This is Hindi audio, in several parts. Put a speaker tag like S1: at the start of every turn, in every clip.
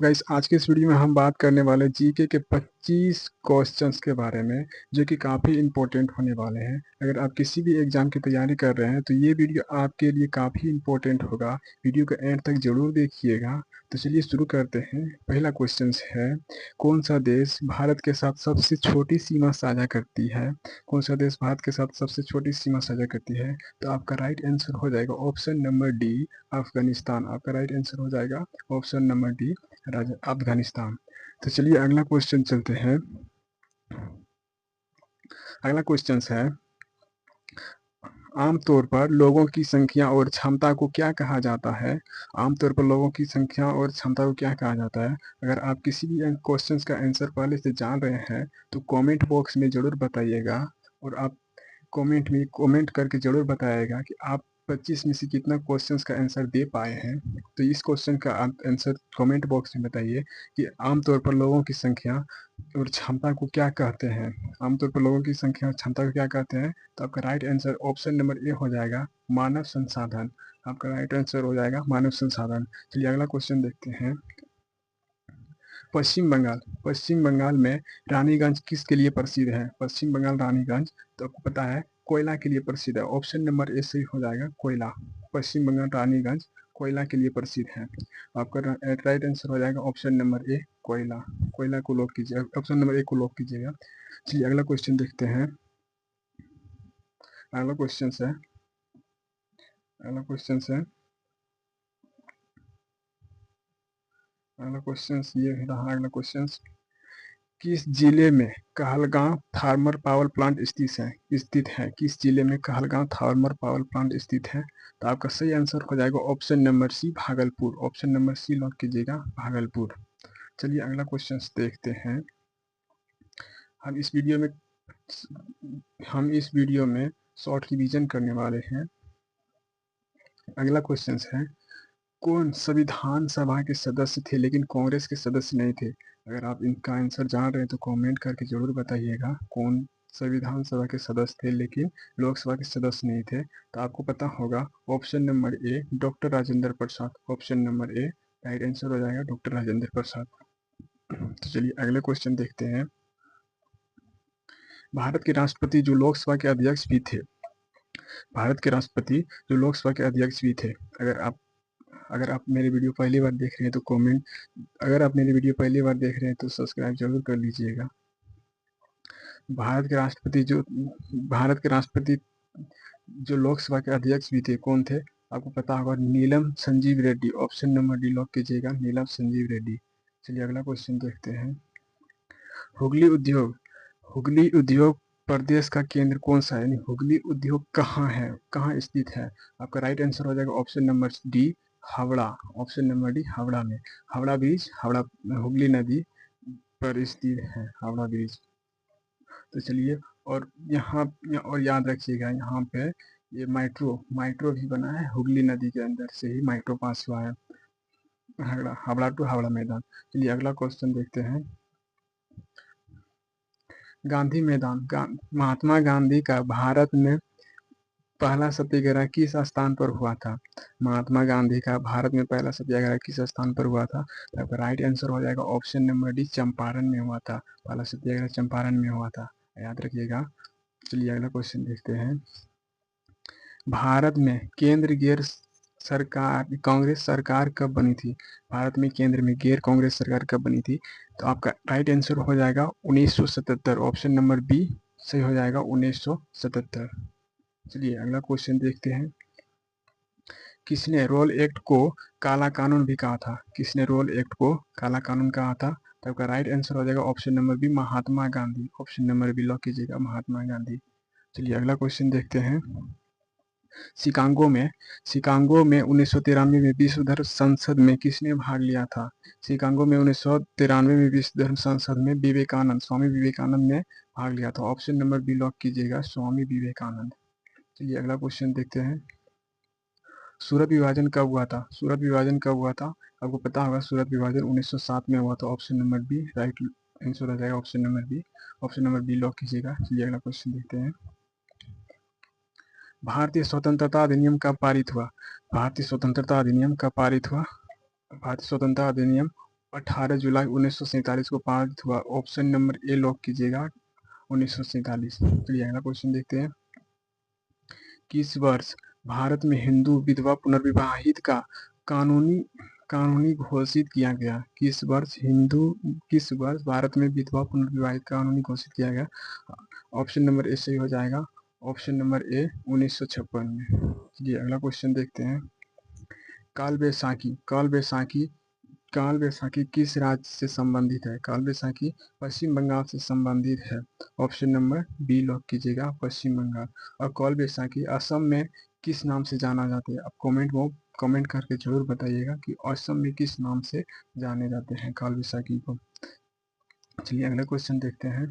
S1: गाइस आज के इस वीडियो में हम बात करने वाले जीके के 25 क्वेश्चंस के बारे में जो कि काफ़ी इंपॉर्टेंट होने वाले हैं। अगर आप किसी भी एग्जाम की तैयारी कर रहे हैं तो ये वीडियो आपके लिए काफ़ी इंपॉर्टेंट होगा। वीडियो को एंड तक जरूर देखिएगा। तो चलिए शुरू करते हैं। पहला क्वेश्चन है, कौन सा देश भारत के साथ सबसे छोटी सीमा साझा करती है? कौन सा देश भारत के साथ सबसे छोटी सीमा साझा करती है? तो आपका राइट आंसर हो जाएगा ऑप्शन नंबर डी, अफगानिस्तान। आपका राइट आंसर हो जाएगा ऑप्शन नंबर डी, अफगानिस्तान। तो चलिए अगला क्वेश्चन चलते हैं। अगला क्वेश्चन है, आमतौर पर लोगों की संख्या और क्षमता को क्या कहा जाता है? आमतौर पर लोगों की संख्या और क्षमता को क्या कहा जाता है? अगर आप किसी भी क्वेश्चन का आंसर पहले से जान रहे हैं तो कमेंट बॉक्स में जरूर बताइएगा। और आप कमेंट करके जरूर बताइएगा कि आप 25 में से कितना क्वेश्चंस का आंसर दे पाए हैं। तो इस क्वेश्चन का आप आंसर कमेंट बॉक्स में बताइए कि आमतौर पर लोगों की संख्या और क्षमता को क्या कहते हैं? आमतौर पर लोगों की संख्या और क्षमता को क्या कहते हैं? तो आपका राइट आंसर ऑप्शन नंबर ए हो जाएगा, मानव संसाधन। आपका राइट आंसर हो जाएगा मानव संसाधन। चलिए अगला क्वेश्चन देखते हैं। पश्चिम बंगाल में रानीगंज किसके लिए प्रसिद्ध है? पश्चिम बंगाल रानीगंज तो आपको पता है कोयला के लिए प्रसिद्ध है। ऑप्शन नंबर ए सही हो जाएगा, कोयला। पश्चिम बंगाल रानीगंज कोयला के लिए प्रसिद्ध है। आपका राइट आंसर हो जाएगा ऑप्शन नंबर ए, कोयला। कोयला को लॉक कीजिए, ऑप्शन नंबर ए को लॉक कीजिएगा। चलिए अगला क्वेश्चन देखते हैं। अगला क्वेश्चन है अगला क्वेश्चन है अगला क्वेश्चन ये रहा। अगला क्वेश्चन, किस जिले में कहलगांव थर्मल पावर प्लांट स्थित है? किस जिले में कहलगांव थर्मल पावर प्लांट स्थित है? तो आपका सही आंसर हो जाएगा option number C, Bhagalpur. Option number C lock कीजिएगा, भागलपुर। चलिए अगला क्वेश्चन देखते हैं। हम इस वीडियो में शॉर्ट रिवीजन करने वाले हैं। अगला क्वेश्चन है, कौन संविधान सभा के सदस्य थे लेकिन कांग्रेस के सदस्य नहीं थे? अगर आप इनका आंसर जान रहे हैं तो कमेंट करके जरूर बताइएगा, कौन संविधान सभा के सदस्य थे लेकिन लोकसभा के सदस्य नहीं थे? तो आपको पता होगा ऑप्शन नंबर ए, doctor Rajendra Prasad. Option number ए राइट आंसर हो जाएगा, डॉक्टर राजेंद्र प्रसाद। तो चलिए अगले क्वेश्चन देखते हैं। भारत के राष्ट्रपति जो लोकसभा के अध्यक्ष भी थे, भारत के राष्ट्रपति जो लोकसभा के अध्यक्ष भी थे, अगर आप मेरे वीडियो पहली बार देख रहे हैं तो कमेंट, अगर आप मेरी वीडियो पहली बार देख रहे हैं तो सब्सक्राइब जरूर कर लीजिएगा। भारत के राष्ट्रपति जो लोकसभा के अध्यक्ष भी थे, कौन थे? आपको पता होगा, Neelam Sanjiva Reddy. Option number D lock कीजिएगा, नीलम संजीव रेड्डी। चलिए अगला क्वेश्चन देखते हैं। हुगली उद्योग हुगली उद्योग प्रदेश का केंद्र कौन सा है? यानी हुगली उद्योग कहाँ है, कहाँ स्थित है? आपका राइट आंसर हो जाएगा option number D, Howrah. Option number D, Howrah में। हावड़ा ब्रिज, हावड़ा हुगली नदी पर स्थित है हावड़ा ब्रिज। तो चलिए, और और याद रखिएगा, यहाँ पे ये मेट्रो भी बना है हुगली नदी के अंदर से ही मेट्रो पास हुआ है, हावड़ा टू हावड़ा मैदान। चलिए अगला क्वेश्चन देखते हैं। गांधी मैदान, महात्मा गांधी का भारत में पहला सत्याग्रह किस स्थान पर हुआ था? महात्मा गांधी का भारत में पहला सत्याग्रह किस स्थान पर हुआ था? तो आपका राइट आंसर हो जाएगा ऑप्शन नंबर डी, चंपारण में हुआ था। पहला सत्याग्रह चंपारण में हुआ था, याद रखिएगा। चलिए अगला क्वेश्चन देखते हैं। भारत में केंद्र गैर सरकार कांग्रेस सरकार कब बनी थी? भारत में केंद्र में गैर कांग्रेस सरकार कब बनी थी? तो आपका राइट आंसर हो जाएगा 1977। ऑप्शन नंबर बी सही हो जाएगा, 1977। चलिए अगला क्वेश्चन देखते हैं। किसने रोल एक्ट को काला कानून भी कहा था? किसने रोल एक्ट को काला कानून कहा था? तो आपका राइट आंसर हो जाएगा option number B, Mahatma Gandhi. Option number B lock कीजिएगा, महात्मा गांधी। चलिए अगला क्वेश्चन देखते हैं। शिकागो में 1993 में विश्व धर्म संसद में किसने भाग लिया था? शिकागो में 1993 में विश्व धर्म संसद में स्वामी विवेकानंद ने भाग लिया था। ऑप्शन नंबर बी लॉक कीजिएगा, स्वामी विवेकानंद। चलिए अगला क्वेश्चन देखते हैं। सूरत विभाजन कब हुआ था? सूरत विभाजन कब हुआ था? आपको पता होगा, सूरत विभाजन 1907 में हुआ था। Option number B right answer हो जाएगा, option number B. Option number B lock कीजिएगा। चलिए अगला क्वेश्चन देखते हैं। भारतीय स्वतंत्रता अधिनियम कब पारित हुआ? भारतीय स्वतंत्रता अधिनियम कब पारित हुआ? भारतीय स्वतंत्रता अधिनियम 18 जुलाई 1947 को पारित हुआ। ऑप्शन नंबर ए लॉक कीजिएगा, 1947। चलिए अगला क्वेश्चन देखते हैं। किस वर्ष भारत में हिंदू विधवा पुनर्विवाहित का कानूनी कानूनी घोषित किया गया? किस वर्ष भारत में विधवा पुनर्विवाहित कानूनी घोषित किया गया? ऑप्शन नंबर ए सही हो जाएगा, ऑप्शन नंबर ए 1956 में। चलिए अगला क्वेश्चन देखते हैं। काल बैसाखी काल बैसाखी काल बैसाखी किस राज्य से संबंधित है? काल बैसाखी पश्चिम बंगाल से संबंधित है। ऑप्शन नंबर बी लॉक कीजिएगा, पश्चिम बंगाल। और काल बैसाखी असम में किस नाम से जाना जाता है? आप कमेंट करके जरूर बताइएगा कि असम में किस नाम से जाने जाते हैं काल बैसाखी को। चलिए अगला क्वेश्चन देखते हैं।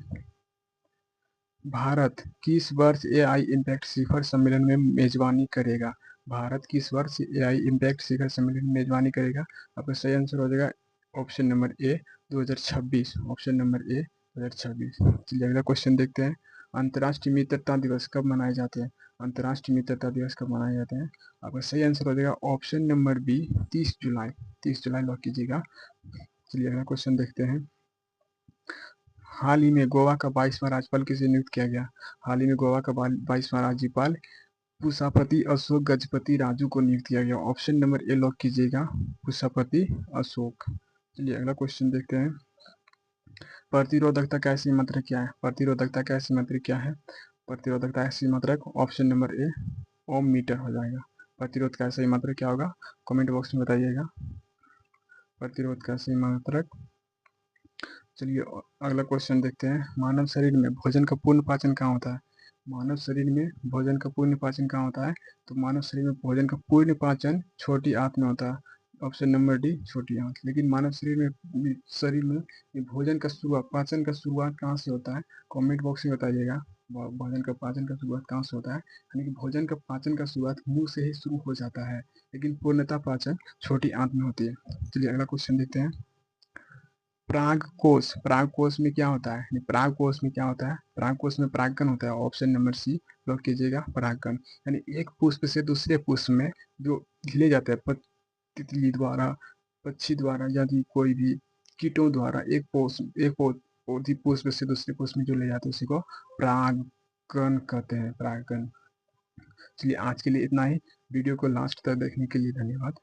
S1: भारत किस वर्ष एआई इम्पैक्ट शिखर सम्मेलन में मेजबानी करेगा? भारत किस वर्ष एआई इम्पैक्ट शिखर सम्मेलन में मेजबानी करेगा? आपका सही आंसर हो जाएगा ऑप्शन नंबर ए 2026। ऑप्शन नंबर ए 2026। चलिए अगला क्वेश्चन देखते हैं। अंतर्राष्ट्रीय मित्रता दिवस कब मनाए जाते हैं? अंतर्राष्ट्रीय मित्रता दिवस कब मनाए जाते हैं? आपका सही आंसर हो जाएगा ऑप्शन नंबर बी 30 जुलाई। 30 जुलाई लॉक कीजिएगा। चलिए अगला क्वेश्चन देखते हैं। हाल ही में गोवा का 22वां राज्यपाल किसे नियुक्त किया गया? हाल ही में गोवा का 22वां राज्यपाल पुष्पापति अशोक गजपति राजू को नियुक्त किया गया। ऑप्शन नंबर ए लॉक कीजिएगा, पुष्पापति अशोक। चलिए अगला क्वेश्चन देखते हैं। प्रतिरोधकता का ऐसी मात्रक क्या है? प्रतिरोधकता का ऐसी मात्रक क्या है? प्रतिरोधकता ऐसी मात्रक option number A ohm metre हो जाएगा। प्रतिरोध का सही मात्रक क्या होगा? कमेंट बॉक्स में बताइएगा। प्रतिरोध का सही मात्रक। चलिए अगला क्वेश्चन देखते हैं। मानव शरीर में भोजन का पूर्ण पाचन कहाँ होता है? मानव शरीर में भोजन का पूर्ण पाचन कहाँ होता है? तो मानव शरीर में भोजन का पूर्ण पाचन छोटी आंत में होता है। ऑप्शन नंबर डी छोटी आंत। लेकिन मानव शरीर में भोजन का शुरुआत पाचन का शुरुआत कहाँ से होता है? कमेंट बॉक्स में बताइएगा। भोजन का पाचन का शुरुआत कहाँ से होता है? यानी कि भोजन का पाचन का शुरुआत मुंह से ही शुरू हो जाता है, लेकिन पूर्णतः पाचन छोटी आंत में होती है। चलिए अगला क्वेश्चन देखते हैं। परागकोश में क्या होता है? परागकोश में क्या होता है? परागकोश में परागकण होता है। ऑप्शन नंबर सी लॉक कीजिएगा, परागकण। यानी एक पुष्प से दूसरे पुष्प में जो ले जाता है तितली द्वारा, पक्षी द्वारा, यदि कोई भी कीटों द्वारा एक पौधी पुष्प से दूसरे पुष्प में जो ले जाते हैं उसी को परागकण कहते हैं, परागकण। चलिए आज के लिए इतना ही। वीडियो को लास्ट तक देखने के लिए धन्यवाद।